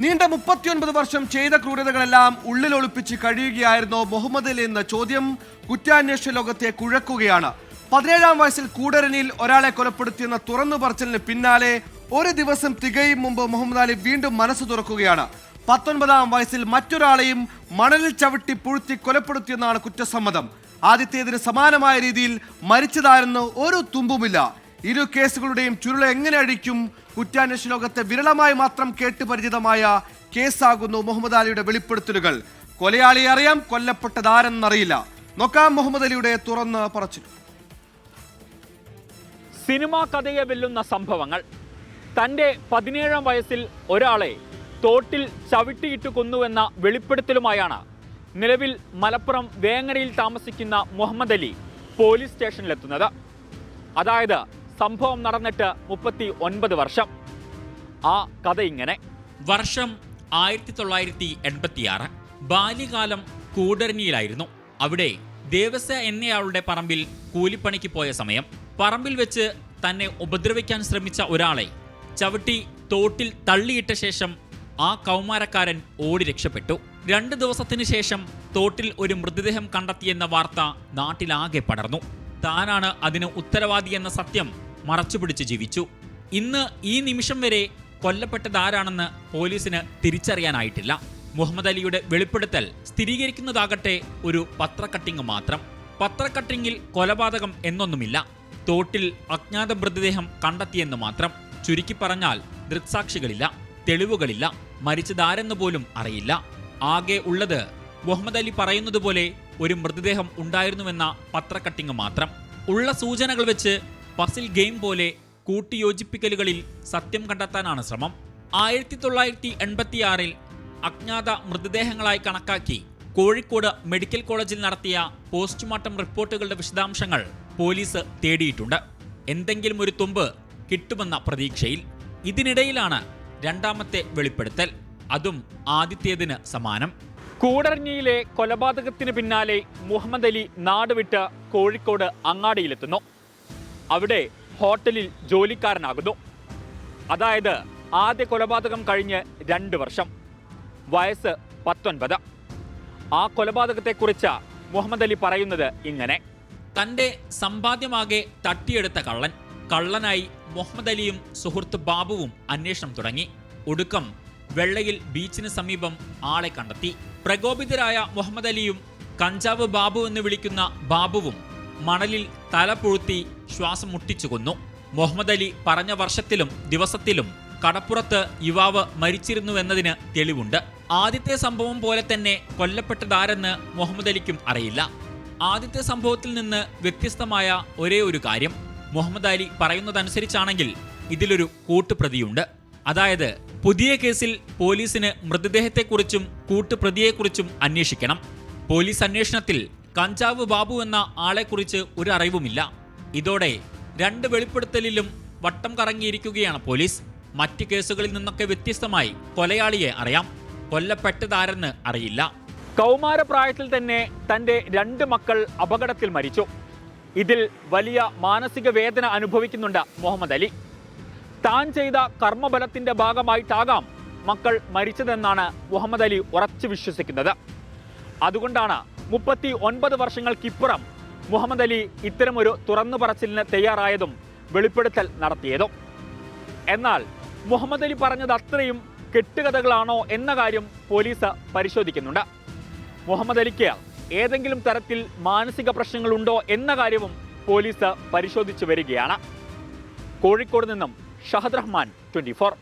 നീണ്ട 39 വർഷം ചെയ്ത ക്രൂരതകളെല്ലാം ഉള്ളിലൊളിപ്പിച്ച് കഴിയുകയായിരുന്നു മുഹമ്മദ് അലി എന്ന ചോദ്യം കുറ്റാന്വേഷണ ലോകത്തെ കുഴക്കുകയാണ്. 17-ാം വയസ്സിൽ കൂടരനിയിൽ ഒരാളെ കൊലപ്പെടുത്തിയെന്ന തുറന്നു പറച്ചിലിന് പിന്നാലെ ഒരു ദിവസം തികയും മുമ്പ് മുഹമ്മദ് അലി വീണ്ടും മനസ്സ് തുറക്കുകയാണ്. 19-ാം വയസ്സിൽ മറ്റൊരാളെയും മണലിൽ ചവിട്ടി പുഴുത്തി കൊലപ്പെടുത്തിയെന്നാണ് കുറ്റസമ്മതം. ആദ്യത്തേതിന് സമാനമായ രീതിയിൽ മരിച്ചതാരെന്ന് ഒരു തുമ്പുമില്ല. ഇരു കേസുകളുടെയും ചുരുള എങ്ങനെ അഴിക്കും? കുറ്റാന്വേഷണ ലോകത്തെ വിരളമായി മാത്രം കേട്ട് പരിചിതമായ കേസാകുന്നു മുഹമ്മദ് അലിയുടെ വെളിപ്പെടുത്തലുകൾ. കൊലയാളിയെ അറിയാം, കൊല്ലപ്പെട്ടതാരെന്നറിയില്ല. നോക്കാം മുഹമ്മദ് അലിയുടെ തുറന്ന് പറച്ചിൽ. സിനിമാ കഥയെ വെല്ലുന്ന സംഭവങ്ങൾ. തൻ്റെ 17-ാം വയസ്സിൽ ഒരാളെ തോട്ടിൽ ചവിട്ടിയിട്ട് കൊന്നുവെന്ന വെളിപ്പെടുത്തലുമായാണ് നിലവിൽ മലപ്പുറം വേങ്ങരയിൽ താമസിക്കുന്ന മുഹമ്മദ് അലി പോലീസ് സ്റ്റേഷനിലെത്തുന്നത്. അതായത് സംഭവം നടന്നിട്ട് 39 വർഷം. ആ കഥ ഇങ്ങനെ. വർഷം 1986. ബാല്യകാലം കൂടരനിയിലായിരുന്നു. അവിടെ ദേവസ്യ എന്നയാളുടെ പറമ്പിൽ കൂലിപ്പണിക്ക് പോയ സമയം പറമ്പിൽ വെച്ച് തന്നെ ഉപദ്രവിക്കാൻ ശ്രമിച്ച ഒരാളെ ചവിട്ടി തോട്ടിൽ തള്ളിയിട്ട ശേഷം ആ കൗമാരക്കാരൻ ഓടി രക്ഷപ്പെട്ടു. 2 ദിവസത്തിനു ശേഷം തോട്ടിൽ ഒരു മൃതദേഹം കണ്ടെത്തിയെന്ന വാർത്ത നാട്ടിലാകെ പടർന്നു. താനാണ് അതിന് ഉത്തരവാദിയെന്ന സത്യം മറച്ചുപിടിച്ച് ജീവിച്ചു. ഇന്ന് ഈ നിമിഷം വരെ കൊല്ലപ്പെട്ടതാരാണെന്ന് പോലീസിന് തിരിച്ചറിയാനായിട്ടില്ല. മുഹമ്മദ് അലിയുടെ വെളിപ്പെടുത്തൽ സ്ഥിരീകരിക്കുന്നതാകട്ടെ ഒരു പത്രക്കട്ടിങ് മാത്രം. പത്രക്കട്ടിങ്ങിൽ കൊലപാതകം എന്നൊന്നുമില്ല. തോട്ടിൽ അജ്ഞാത മൃതദേഹം കണ്ടെത്തിയെന്ന് മാത്രം. ചുരുക്കി പറഞ്ഞാൽ ദൃക്സാക്ഷികളില്ല, തെളിവുകളില്ല, മരിച്ചതാരെന്ന് പോലും അറിയില്ല. ആകെ ഉള്ളത് മുഹമ്മദ് അലി പറയുന്നത് പോലെ ഒരു മൃതദേഹം ഉണ്ടായിരുന്നുവെന്ന പത്രക്കട്ടിങ് മാത്രം. ഉള്ള സൂചനകൾ വെച്ച് പസിൽ ഗെയിം പോലെ കൂട്ടിയോജിപ്പിക്കലുകളിൽ സത്യം കണ്ടെത്താനാണ് ശ്രമം. 1986 അജ്ഞാത മൃതദേഹങ്ങളായി കണക്കാക്കി കോഴിക്കോട് മെഡിക്കൽ കോളേജിൽ നടത്തിയ പോസ്റ്റ്മോർട്ടം റിപ്പോർട്ടുകളുടെ വിശദാംശങ്ങൾ പോലീസ് തേടിയിട്ടുണ്ട്. എന്തെങ്കിലും ഒരു തുമ്പ് കിട്ടുമെന്ന പ്രതീക്ഷയിൽ. ഇതിനിടയിലാണ് രണ്ടാമത്തെ വെളിപ്പെടുത്തൽ. അതും ആദ്യത്തേതിന് സമാനം. കൂടരഞ്ഞിയിലെ കൊലപാതകത്തിന് പിന്നാലെ മുഹമ്മദ് അലി നാടുവിട്ട് കോഴിക്കോട് അങ്ങാടിയിലെത്തുന്നു. അവിടെ ഹോട്ടലിൽ ജോലിക്കാരനാകുന്നു. അതായത് ആദ്യ കൊലപാതകം കഴിഞ്ഞ് 2 വർഷം. വയസ്സ് 19. ആ കൊലപാതകത്തെക്കുറിച്ച് മുഹമ്മദ് അലി പറയുന്നത് ഇങ്ങനെ. തൻ്റെ സമ്പാദ്യമാകെ തട്ടിയെടുത്ത കള്ളനായി മുഹമ്മദ് അലിയും സുഹൃത്ത് ബാബുവും അന്വേഷണം തുടങ്ങി. ഒടുക്കം വെള്ളയിൽ ബീച്ചിന് സമീപം ആളെ കണ്ടെത്തി. പ്രകോപിതരായ മുഹമ്മദ് അലിയും കഞ്ചാവ് ബാബു എന്ന് വിളിക്കുന്ന ബാബുവും മണലിൽ തല പുഴുത്തി ശ്വാസം മുട്ടിച്ചു കൊന്നു. മുഹമ്മദ് അലി പറഞ്ഞ വർഷത്തിലും ദിവസത്തിലും കടപ്പുറത്ത് യുവാവ് മരിച്ചിരുന്നുവെന്നതിന് തെളിവുണ്ട്. ആദ്യത്തെ സംഭവം പോലെ തന്നെ കൊല്ലപ്പെട്ടതാരെന്ന് മുഹമ്മദ് അലിക്കും അറിയില്ല. ആദ്യത്തെ സംഭവത്തിൽ നിന്ന് വ്യത്യസ്തമായ ഒരേ ഒരു കാര്യം, മുഹമ്മദ് അലി പറയുന്നതനുസരിച്ചാണെങ്കിൽ ഇതിലൊരു കൂട്ടുപ്രതിയുണ്ട്. അതായത് പുതിയ കേസിൽ പോലീസിന് മൃതദേഹത്തെക്കുറിച്ചും കൂട്ടുപ്രതിയെക്കുറിച്ചും അന്വേഷിക്കണം. പോലീസ് അന്വേഷണത്തിൽ കഞ്ചാവ് ബാബു എന്ന ആളെക്കുറിച്ച് ഒരു അറിവുമില്ല. ഇതോടെ 2 വെളിപ്പെടുത്തലിലും വട്ടം കറങ്ങിയിരിക്കുകയാണ് പോലീസ്. മറ്റ് കേസുകളിൽ നിന്നൊക്കെ വ്യത്യസ്തമായി കൊലയാളിയെ അറിയാം, കൊല്ലപ്പെട്ടതാരെന്ന് അറിയില്ല. കൗമാരപ്രായത്തിൽ തന്നെ തൻ്റെ 2 മക്കൾ അപകടത്തിൽ മരിച്ചു. ഇതിൽ വലിയ മാനസിക വേദന അനുഭവിക്കുന്നുണ്ട് മുഹമ്മദ് അലി. താൻ ചെയ്ത കർമ്മബലത്തിന്റെ ഭാഗമായിട്ടാകാം മക്കൾ മരിച്ചതെന്നാണ് മുഹമ്മദ് അലി ഉറച്ചു വിശ്വസിക്കുന്നത്. അതുകൊണ്ടാണ് 39 വർഷങ്ങൾക്കിപ്പുറം മുഹമ്മദ് അലി ഇത്തരമൊരു തുറന്നു പറച്ചിലിന് തയ്യാറായതും വെളിപ്പെടുത്തൽ നടത്തിയതും. എന്നാൽ മുഹമ്മദ് അലി പറഞ്ഞത് അത്രയും കെട്ടുകഥകളാണോ എന്ന കാര്യം പോലീസ് പരിശോധിക്കുന്നുണ്ട്. മുഹമ്മദ് അലിക്ക് ഏതെങ്കിലും തരത്തിൽ മാനസിക പ്രശ്നങ്ങളുണ്ടോ എന്ന കാര്യവും പോലീസ് പരിശോധിച്ചു വരികയാണ്. കോഴിക്കോട് നിന്നും ഷഹദ് റഹ്മാൻ, 24.